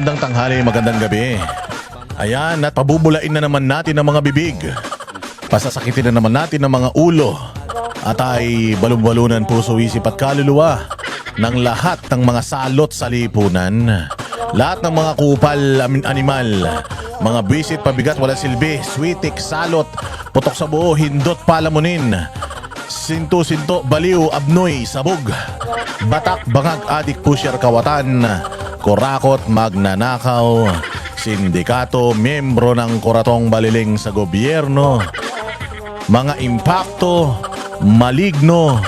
Magandang tanghali, magandang gabi. Ayan, at pabubulain na naman natin ang mga bibig. Pasasakitin na naman natin ang mga ulo. At ay balumbalunan puso, isip at kaluluwa ng lahat ng mga salot sa lipunan. Lahat ng mga kupal, animal, mga bisit, pabigat, wala silbi, switik, salot, putok sa buo, hindot, palamunin, sinto-sinto, baliw, abnoy, sabog, batak, bangag, adik, pusher, kawatan, kurakot, magnanakaw, sindikato, miyembro ng kuratong baliling sa gobyerno, mga impakto, maligno,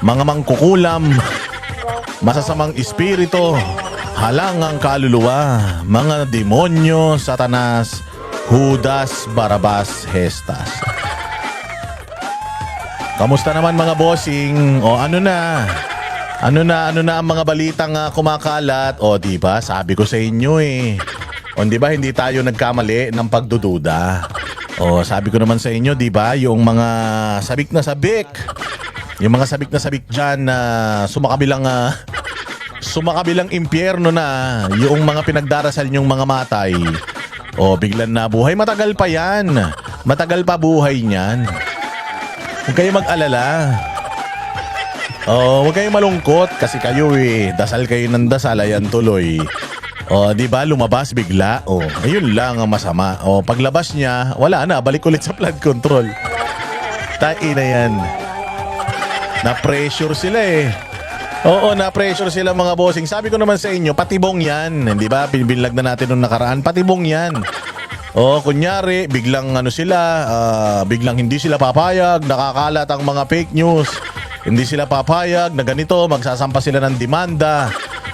mga mangkukulam, masasamang espiritu, halangang kaluluwa, mga demonyo, Satanas, Judas, Barabas, Hestas. Kamusta naman mga bossing? O ano na? Ano na ang mga balitang kumakalat? O di ba? Sabi ko sa inyo eh. O di ba hindi tayo nagkamali ng pagdududa? O sabi ko naman sa inyo, di ba? Yung mga sabik na sabik. Yung mga sabik na sabik dyan na sumakabilang impyerno na. Yung mga pinagdarasal nyong mga matay. O biglan na buhay. Matagal pa yan. Matagal pa buhay niyan. Huwag kayo mag-alala. Huwag kayo malungkot kasi kayo dasal kayo ng dasal, ayan tuloy. Di ba lumabas bigla? Ayun lang ang masama. Paglabas niya, wala na, balik ulit sa flood control. Tain na yan. Na-pressure sila eh. Oo, na-pressure sila mga bossing. Sabi ko naman sa inyo, patibong yan. Di ba? Binlag na natin nung nakaraan. Patibong yan. Kunyari, biglang biglang hindi sila papayag, nakakalat ang mga fake news. Hindi sila papayag na ganito, magsasampa sila ng demanda.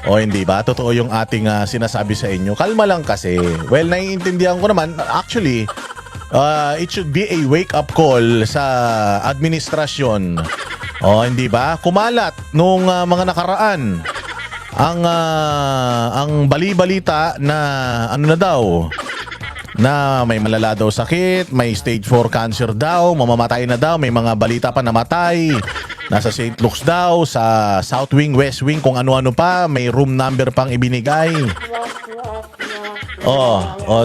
Hindi ba? Totoo yung ating sinasabi sa inyo. Kalma lang kasi. Well, naiintindihan ko naman. Actually, it should be a wake-up call sa administrasyon. Hindi ba? Kumalat nung mga nakaraan ang bali-balita na ano na daw, na may malala daw sakit, may stage 4 cancer daw, mamamatay na daw, may mga balita pa namatay. Nasa St. Luke's daw, sa South Wing, West Wing, kung ano-ano pa, may room number pang ibinigay.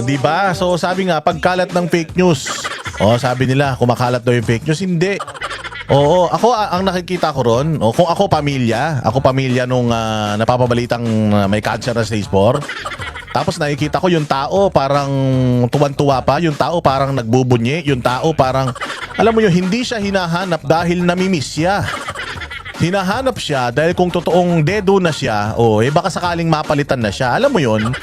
Di ba? So sabi nga, pagkalat ng fake news. Sabi nila, kumakalat daw yung fake news. Hindi. Ako ang nakikita ko ron, kung ako pamilya nung napapabalitang may cancer na stage 4. Tapos nakikita ko yung tao parang tuwan-tuwa pa, yung tao parang nagbubunyi, yung tao parang, alam mo yun, hindi siya hinahanap dahil namimiss siya. Hinahanap siya dahil kung totoong dedo na siya, baka sakaling mapalitan na siya. Alam mo yun?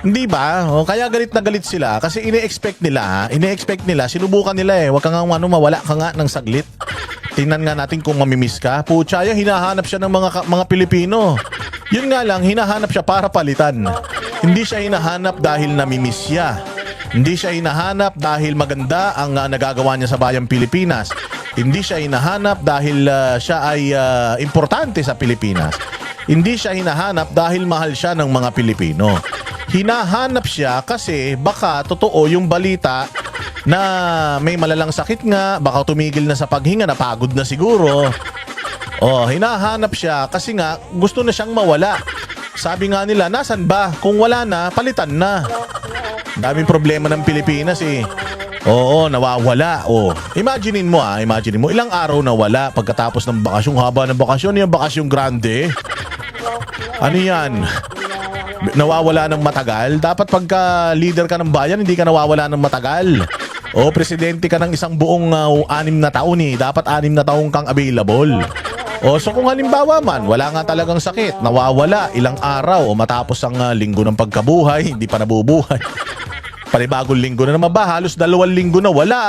Hindi ba? Kaya galit na galit sila kasi ine-expect nila, sinubukan nila wag ka nga mawala ka nga ng saglit. Tingnan nga natin kung mamimiss ka. Puchaya, hinahanap siya ng mga Pilipino. Yun nga lang, hinahanap siya para palitan. Hindi siya hinahanap dahil namimiss siya. Hindi siya hinahanap dahil maganda ang nagagawa niya sa bayang Pilipinas. Hindi siya hinahanap dahil siya ay importante sa Pilipinas. Hindi siya hinahanap dahil mahal siya ng mga Pilipino. Hinahanap siya kasi baka totoo yung balita na may malalang sakit nga, baka tumigil na sa paghinga, napagod na siguro. Hinahanap siya kasi nga gusto na siyang mawala. Sabi nga nila, nasan ba? Kung wala na, palitan na. Daming problema ng Pilipinas eh. Nawawala. Imaginin mo ilang araw nawala pagkatapos ng bakasyon, haba ng bakasyon, yung bakasyong grande. Ano yan? Nawawala ng matagal? Dapat pagka leader ka ng bayan, hindi ka nawawala ng matagal. Presidente ka ng isang buong 6 na taon dapat 6 na taong kang available. So kung halimbawa man, wala nga talagang sakit, nawawala ilang araw matapos ang linggo ng pagkabuhay, hindi pa nabubuhay. Panibagong linggo na naman ba? Halos 2 linggo na wala.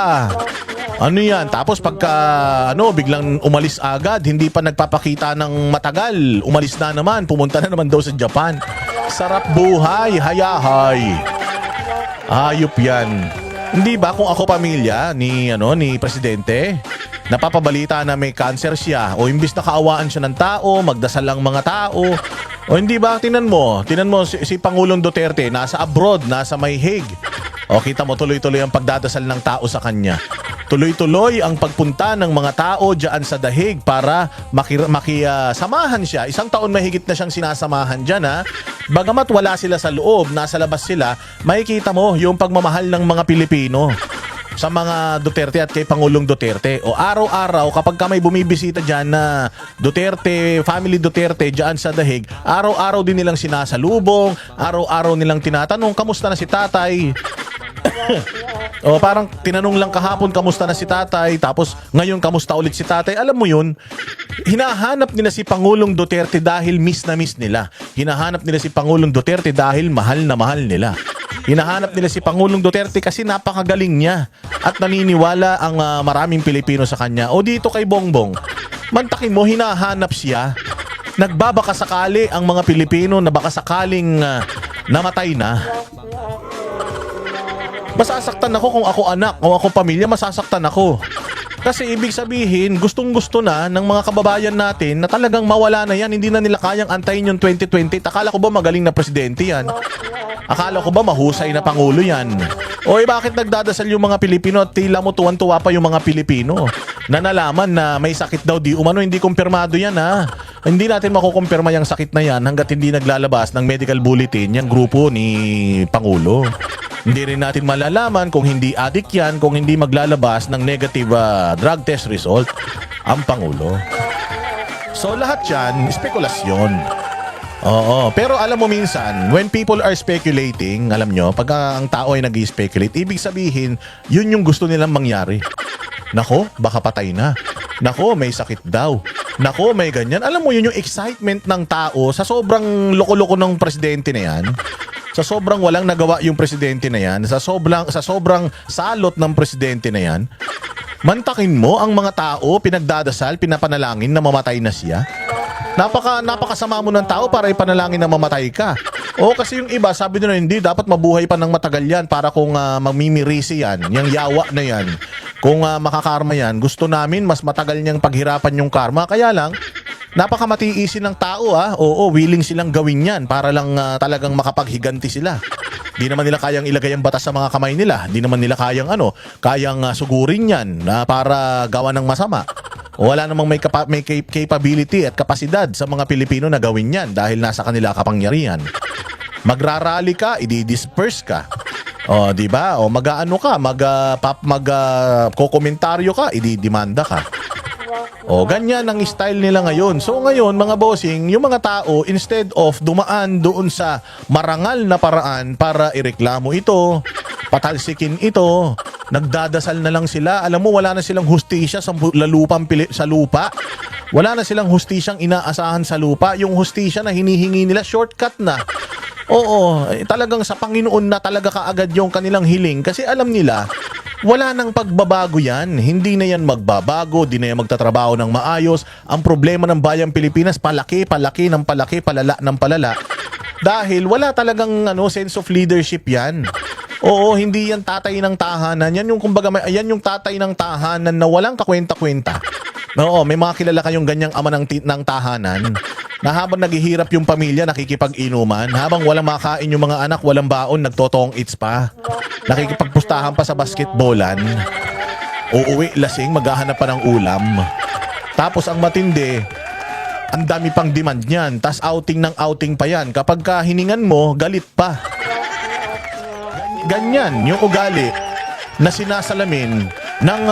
Ano yan? Tapos pagka biglang umalis agad, hindi pa nagpapakita ng matagal, umalis na naman, pumunta na naman daw sa Japan. Sarap buhay, hayahay. Ayop yan. Hindi ba kung ako pamilya ni presidente, napapabalita na may cancer siya, imbis na kaawaan siya ng tao, magdasal lang mga tao, hindi ba, tinan mo si Pangulong Duterte, nasa abroad, nasa may Hague. Kita mo tuloy-tuloy ang pagdadasal ng tao sa kanya. Tuloy-tuloy ang pagpunta ng mga tao dyan sa dahig para makisamahan siya. Isang taon mahigit na siyang sinasamahan dyan, ha. Bagamat wala sila sa loob, nasa labas sila, makikita mo yung pagmamahal ng mga Pilipino sa mga Duterte at kay Pangulong Duterte. O araw-araw kapag ka may bumibisita dyan na Duterte, family Duterte dyan sa dahig, araw-araw din nilang sinasalubong, araw-araw nilang tinatanong, kamusta na si tatay? O parang tinanong lang kahapon kamusta na si tatay, tapos ngayon kamusta ulit si tatay. Alam mo yun, hinahanap nila si Pangulong Duterte dahil miss na miss nila. Hinahanap nila si Pangulong Duterte dahil mahal na mahal nila. Hinahanap nila si Pangulong Duterte kasi napakagaling niya at naniniwala ang maraming Pilipino sa kanya. O dito kay Bongbong, mantakin mo, hinahanap siya. Nagbabaka sakali ang mga Pilipino na baka sakaling namatay na. Masasaktan ako kung ako anak, kung ako pamilya, masasaktan ako. Kasi ibig sabihin, gustong-gusto na ng mga kababayan natin na talagang mawala na yan. Hindi na nila kayang antayin yung 2020. Akala ko ba magaling na presidente yan? Akala ko ba mahusay na pangulo yan? O bakit nagdadasal yung mga Pilipino at tila mo tuwan-tuwa pa yung mga Pilipino na nalaman na may sakit daw di umano? Hindi kumpirmado yan, ha. Hindi natin makukumpirma yung sakit na yan hanggat hindi naglalabas ng medical bulletin yung grupo ni Pangulo. Hindi rin natin malalaman kung hindi addict yan, kung hindi maglalabas ng negative drug test result ang Pangulo. So lahat yan, spekulasyon. Oo, pero alam mo minsan, when people are speculating, alam nyo, pag ang tao ay nag-speculate, ibig sabihin, yun yung gusto nilang mangyari. Nako, baka patay na. Nako, may sakit daw. Nako, may ganyan. Alam mo yun yung excitement ng tao sa sobrang loko-loko ng presidente na yan. Sa sobrang walang nagawa yung presidente na yan, sa sobrang salot ng presidente na yan, mantakin mo ang mga tao, pinagdadasal, pinapanalangin na mamatay na siya. Napakasama mo ng tao para ipanalangin na mamatay ka. O kasi yung iba, sabi nila hindi, dapat mabuhay pa ng matagal yan para kung mamimirisi yan, yung yawa na yan. Kung makakarma yan, gusto namin mas matagal niyang paghirapan yung karma. Kaya lang, napakamatiisin ng tao, ha. Oo, willing silang gawin yan para lang talagang makapaghiganti sila. Di naman nila kayang ilagay ang batas sa mga kamay nila. Di naman nila kayang sugurin yan para gawa ng masama. O wala namang may capability at kapasidad sa mga Pilipino na gawin yan dahil nasa kanila kapangyarihan. Magrarally ka, i-disperse ka. O, di ba? O mag-aano ka, kokomentaryo ka, i-demanda ka. O, ganyan ang style nila ngayon. So ngayon, mga bossing, yung mga tao, instead of dumaan doon sa marangal na paraan para ireklamo ito, patalsikin ito, nagdadasal na lang sila. Alam mo, wala na silang hustisya sa lupa. Wala na silang hustisyang inaasahan sa lupa. Yung hustisya na hinihingi nila, shortcut na. Oo, talagang sa Panginoon na talaga kaagad yung kanilang hiling kasi alam nila, wala nang pagbabago yan. Hindi na yan magbabago, di na yan magtatrabaho ng maayos. Ang problema ng bayang Pilipinas, palaki ng palaki, palala ng palala. Dahil wala talagang sense of leadership yan. Oo, hindi yan tatay ng tahanan. Yan yung kumbaga, yan yung tatay ng tahanan na walang kakwenta-kwenta. Oo, may mga kilala kayong ganyang ama ng tahanan na habang naghihirap yung pamilya, nakikipag-inuman. Habang walang makain yung mga anak, walang baon, nagtotong eats pa. Nakikipagpustahan pa sa basketballan. Uuwi lasing, maghahanap pa ng ulam. Tapos ang matindi, ang dami pang demand niyan. Tas outing ng outing pa yan. Kapag hiningan mo, galit pa. Ganyan yung ugali na sinasalamin ng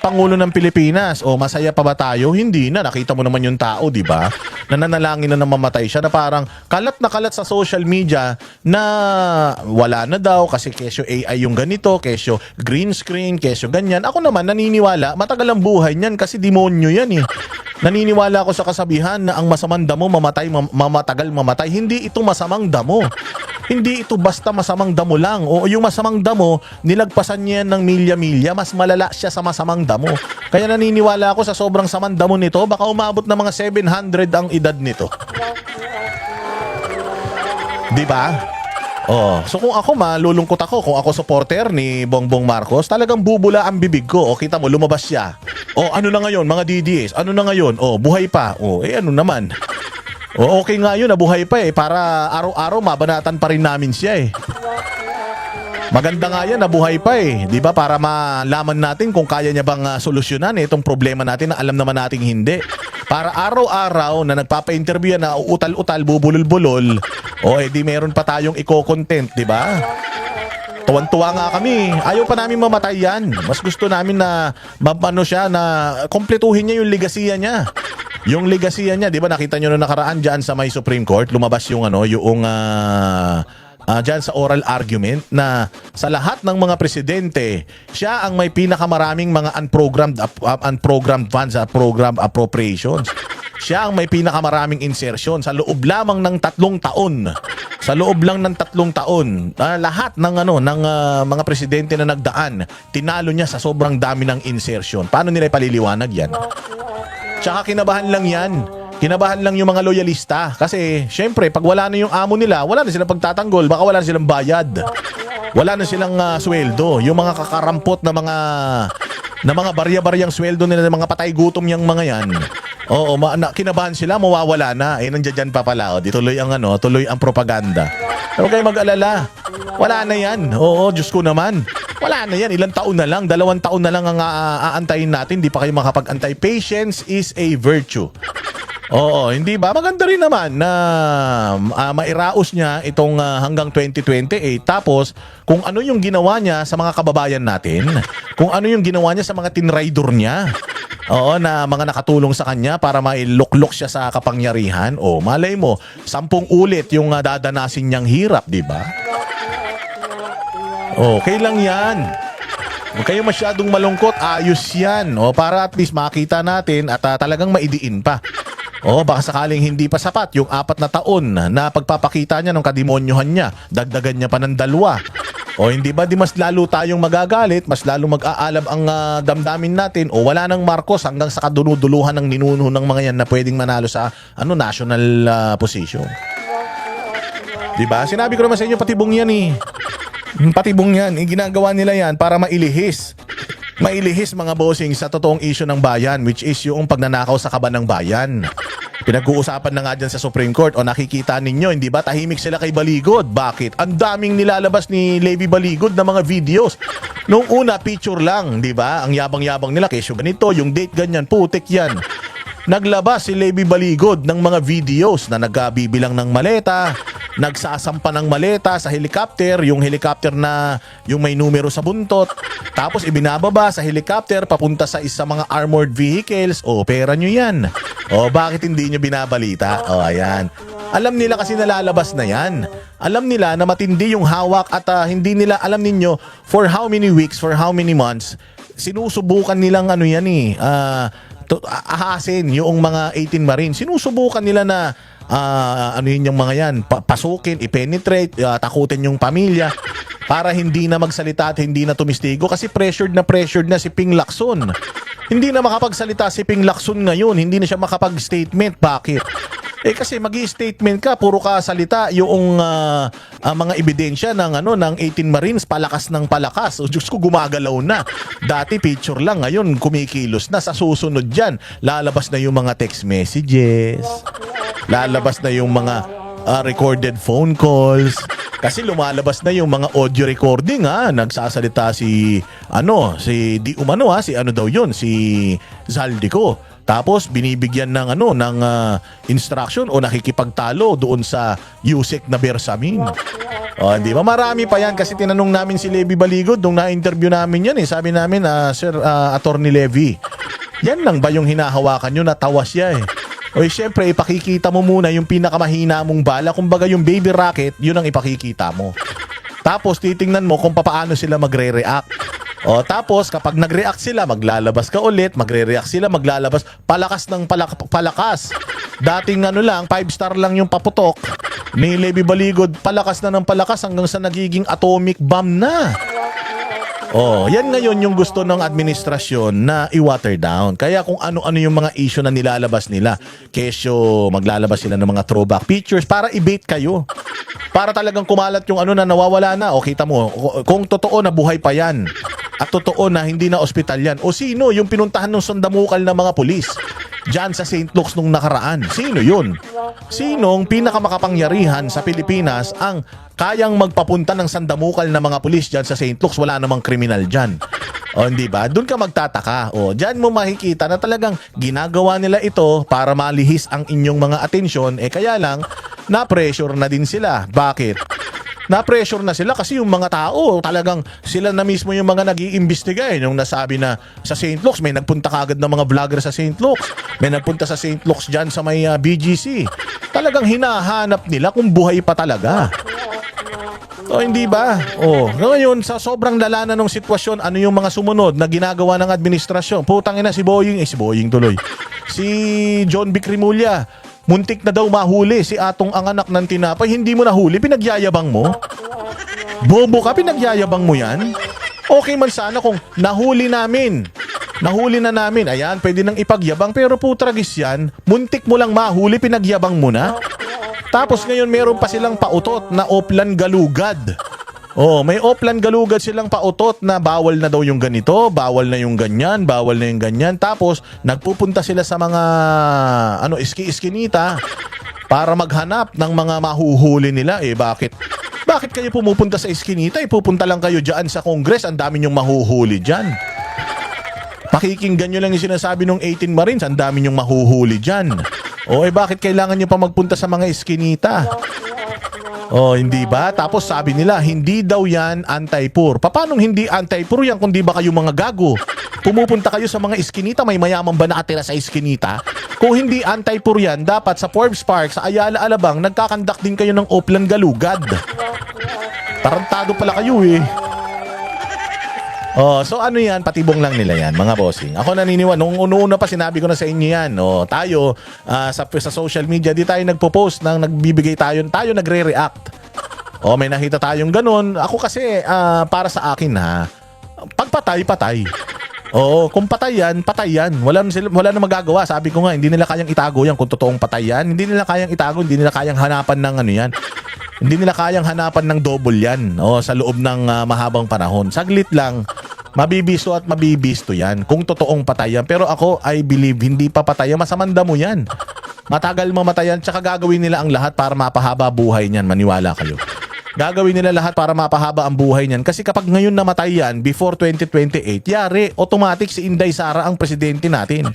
Pangulo ng Pilipinas. O masaya pa ba tayo? Hindi na. Nakita mo naman yung tao, di ba? Nananalangin na mamatay siya na parang kalat na kalat sa social media na wala na daw kasi kesyo AI yung ganito, kesyo green screen, kesyo ganyan. Ako naman naniniwala, matagal ang buhay niyan kasi demonyo yan eh. Naniniwala ako sa kasabihan na ang masamang damo mamatagal mamatay. Hindi ito masamang damo. Hindi ito basta masamang damo lang. O yung masamang damo, nilagpasan niya ng milya-milya, mas malala siya sa masamang damo. Kaya naniniwala ako sa sobrang samang damo nito, baka umabot na mga 700 ang edad nito. Di ba? Oh, so kung ako malulungkot ako kung ako supporter ni Bongbong Marcos, talagang bubula ang bibig ko. O kita mo lumabas siya. O ano na ngayon mga DDS? Ano na ngayon? O buhay pa. O ano naman? O okay nga yun, nabuhay pa para araw-araw mabanatan pa rin namin siya Maganda nga yan, nabuhay pa eh. Di ba? Para malaman natin kung kaya niya bang solusyonan itong problema natin na alam naman nating hindi. Para araw-araw na nagpapa-interview yan na utal-utal, bubulol-bulol, o di meron pa tayong i-content, di ba? Tuwan-tuwa nga kami. Ayaw pa namin mamatay yan. Mas gusto namin na mapano siya, na kompletuhin niya yung legasiya niya. Yung legasiya niya, di ba nakita nyo na nakaraan dyan sa may Supreme Court, lumabas yung dyan sa oral argument na sa lahat ng mga presidente, siya ang may pinakamaraming mga unprogrammed funds at program appropriations. Siya ang may pinakamaraming insertion sa loob lamang ng 3 taon. Sa loob lang ng 3 taon, lahat ng mga presidente na nagdaan, tinalo niya sa sobrang dami ng insertion. Paano nila ipaliliwanag yan? Tsaka kinabahan lang yan. Kinabahan lang yung mga loyalista. Kasi, syempre, pag wala na yung amo nila, wala na silang pagtatanggol. Baka wala na silang bayad. Wala na silang sweldo. Yung mga kakarampot na mga barya-baryang sweldo nila, ng mga patay gutom yung mga yan. Oo, kinabahan sila, mawawala na. Nandiyan pa pala. Tuloy ang propaganda. Pero kayo mag-alala. Wala na yan. Oo, Diyos ko naman. Wala na yan. Ilang taon na lang. 2 taon na lang ang aantayin natin. Di pa kayo makapag-antay. Patience is a virtue. Oo, hindi ba? Maganda rin naman na mairaos niya itong hanggang 2028. Tapos, kung ano yung ginawa niya sa mga kababayan natin, kung ano yung ginawa niya sa mga tinraidor niya, oo, na mga nakatulong sa kanya para mailuklok siya sa kapangyarihan, o malay mo, 10 ulit yung dadanasin niyang hirap, di ba? Okay lang yan. Huwag kayo masyadong malungkot, ayos yan. O, para at least makita natin at talagang maidiin pa. O, baka sakaling hindi pa sapat yung 4 na taon na pagpapakita niya ng kademonyohan niya, dagdagan niya pa ng 2. O, hindi ba di mas lalo tayong magagalit, mas lalo mag-aalab ang damdamin natin, o wala nang Marcos hanggang sa kadunuduluhan ng ninuno ng mga yan na pwedeng manalo sa national position. Di ba? Sinabi ko naman sa inyo, patibong yan eh. Patibong yan. Ginagawa nila yan para mailihis mga bossing sa totoong issue ng bayan, which is yung pagnanakaw sa kaban ng bayan. Pinag-uusapan na nga dyan sa Supreme Court. O nakikita ninyo, hindi ba tahimik sila kay Baligod? Bakit? Ang daming nilalabas ni Levy Baligod na mga videos. Nung una, picture lang, di ba? Ang yabang-yabang nila, kesyo ganito, yung date ganyan, putik yan. Naglabas si Levy Baligod ng mga videos na nagbibilang ng maleta, nagsasampa ng maleta sa helicopter, yung helicopter na yung may numero sa buntot, tapos ibinababa sa helicopter papunta sa mga armored vehicles. O, pera nyo yan. O, bakit hindi nyo binabalita? O, ayan. Alam nila kasi nalalabas na yan. Alam nila na matindi yung hawak at hindi nila, alam ninyo, for how many weeks, for how many months, sinusubukan nilang ahasin yung mga 18 Marines. Sinusubukan nila na yung mga yan, pasukin, i-penetrate, takutin yung pamilya para hindi na magsalita at hindi na tumistigo kasi pressured na si Ping Lacson. Hindi na makapagsalita si Ping Lacson ngayon, hindi na siya makapag-statement. Bakit? Kasi magi-statement ka, puro ka salita yung mga ebidensya ng 18 Marines, palakas ng palakas. O Diyos ko, gumagalaw na. Dati picture lang, ngayon kumikilos na. Sa susunod dyan, lalabas na yung mga text messages. Lalabas na yung mga recorded phone calls. Kasi lumalabas na yung mga audio recording nagsasalita si Zaldico. Tapos binibigyan ng instruction o nakikipagtalo doon sa Yusek na Bersamin. Di ba? Marami pa yan kasi tinanong namin si Levy Baligod nung na-interview namin yan. Sabi namin, Sir Attorney Levy, yan lang ba yung hinahawakan nyo? Natawa siya eh. Siyempre, ipakikita mo muna yung pinakamahina mong bala. Kumbaga yung baby rocket, yun ang ipakikita mo. Tapos titingnan mo kung paano sila magre-react. Tapos kapag nag-react sila, maglalabas ka ulit, magre-react sila, maglalabas, palakas ng palakas. Dating 5-star lang yung paputok ni Levy Baligod, palakas na ng palakas hanggang sa nagiging atomic bomb na. Yan ngayon yung gusto ng administrasyon na i-water down. Kaya kung ano-ano yung mga issue na nilalabas nila, kesyo maglalabas sila ng mga throwback pictures para i-bait kayo. Para talagang kumalat yung na nawawala na. O kita mo, kung totoo na buhay pa yan at totoo na hindi na ospital yan. O sino yung pinuntahan ng sandamukal na mga pulis? dyan sa St. Luke's nung nakaraan. Sino yun? Sinong pinakamakapangyarihan sa Pilipinas ang kayang magpapunta ng sandamukal na mga pulis dyan sa St. Luke's? Wala namang kriminal dyan. O hindi ba? Doon ka magtataka. O dyan mo makikita na talagang ginagawa nila ito para malihis ang inyong mga atensyon. Kaya lang, na-pressure na din sila. Bakit? Na-pressure na sila kasi yung mga tao, talagang sila na mismo yung mga nag-iimbestiga Yung nasabi na sa St. Luke's, may nagpunta kagad ng mga vlogger sa St. Luke's. May nagpunta sa St. Luke's dyan sa may BGC. Talagang hinahanap nila kung buhay pa talaga. O hindi ba? Ngayon, sa sobrang lala na ng sitwasyon, ano yung mga sumunod na ginagawa ng administrasyon? Putang ina, si Boying tuloy. Si John Vic Rimulya, muntik na daw mahuli si Atong ang anak ng tinapay. Hindi mo nahuli, pinagyayabang mo. Bobo ka, pinagyayabang mo yan. Okay man sana kung nahuli namin. Nahuli na namin. Ayan, pwede nang ipagyabang. Pero putragis yan, muntik mo lang mahuli, pinagyabang mo na. Tapos ngayon meron pa silang pautot na Oplan Galugad. May Oplan Galugad silang pautot na bawal na daw yung ganito, bawal na yung ganyan, bawal na yung ganyan. Tapos nagpupunta sila sa mga iski-iskinita para maghanap ng mga mahuhuli nila. Bakit? Bakit kayo pumupunta sa iskinita? Pupunta lang kayo dyan sa Congress, ang dami nyong mahuhuli dyan. Pakikinggan nyo lang yung sinasabi ng 18 Marines, ang dami nyong mahuhuli dyan. Bakit kailangan nyo pa magpunta sa mga iskinita? Hindi ba? Tapos sabi nila, hindi daw yan anti-poor. Paano hindi anti-poor yan kung di ba kayo mga gago? Pumupunta kayo sa mga iskinita, may mayaman ba nakatira sa iskinita? Kung hindi anti-poor yan, dapat sa Forbes Park, sa Ayala Alabang, nagkakandak din kayo ng Oplan Galugad. Tarantado pala kayo so ano yan, patibong lang nila yan, mga bossing. Ako naniniwala, nung una pa sinabi ko na sa inyo yan, tayo sa social media, di tayo nagpo-post nang nagbibigay tayo nagre-react. May nakita tayong ganun. Ako kasi, para sa akin pagpatay, patay. Kung patay yan. Wala na magagawa. Sabi ko nga, hindi nila kayang itago yan kung totoong patay yan. Hindi nila kayang itago, hindi nila kayang hanapan ng yan. Hindi nila kayang hanapan ng double yan sa loob ng mahabang panahon. Saglit lang, mabibisto at mabibisto yan kung totoong patay yan. Pero ako, I believe, hindi pa patay yan. Masamanda mo yan. Matagal mamatayan, tsaka gagawin nila ang lahat para mapahaba buhay niyan. Maniwala kayo. Gagawin nila lahat para mapahaba ang buhay niyan. Kasi kapag ngayon namatay yan, before 2028, yari, automatic si Inday Sara ang presidente natin.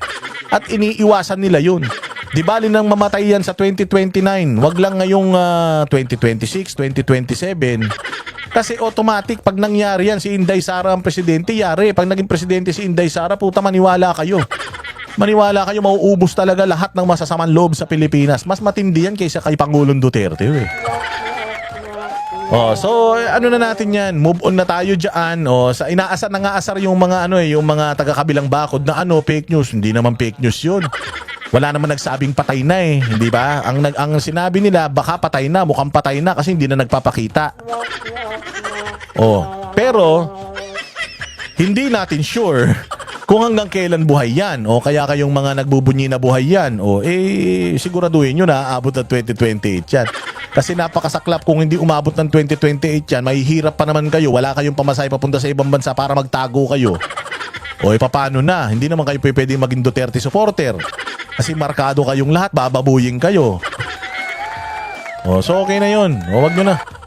At iniiwasan nila yun. Di bali nang mamatay yan sa 2029. Wag lang ngayong 2026, 2027. Kasi automatic, pag nangyari yan, si Inday Sara ang presidente, yari. Pag naging presidente si Inday Sara, puta, maniwala kayo. Maniwala kayo, mauubos talaga lahat ng masasamang loob sa Pilipinas. Mas matindi yan kaysa kay Pangulong Duterte. So ano na natin yan, move on na tayo diyan. Sa inaasar na nga asar yung mga yung mga taga-kabilang bakod na fake news. Hindi naman fake news 'yun. Wala naman nagsabing patay na hindi ba? Ang sinabi nila baka patay na, mukhang patay na kasi hindi na nagpapakita. Pero hindi natin sure kung hanggang kailan buhay yan. Kaya kayong mga nagbubunyi na buhay yan. Siguraduhin nyo na aabot ng 2028 yan. Kasi napakasaklap kung hindi umabot ng 2028 yan, mahihirap pa naman kayo. Wala kayong pamasahe papunta sa ibang bansa para magtago kayo. Paano na? Hindi naman kayo pwede maging Duterte supporter. Kasi markado kayong lahat, bababuyin kayo. So okay na yun. Wag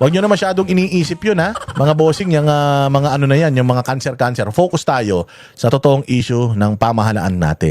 nyo na masyadong iniisip yun mga bossing, yung mga na yan, yung mga cancer. Focus tayo sa totoong issue ng pamahalaan natin.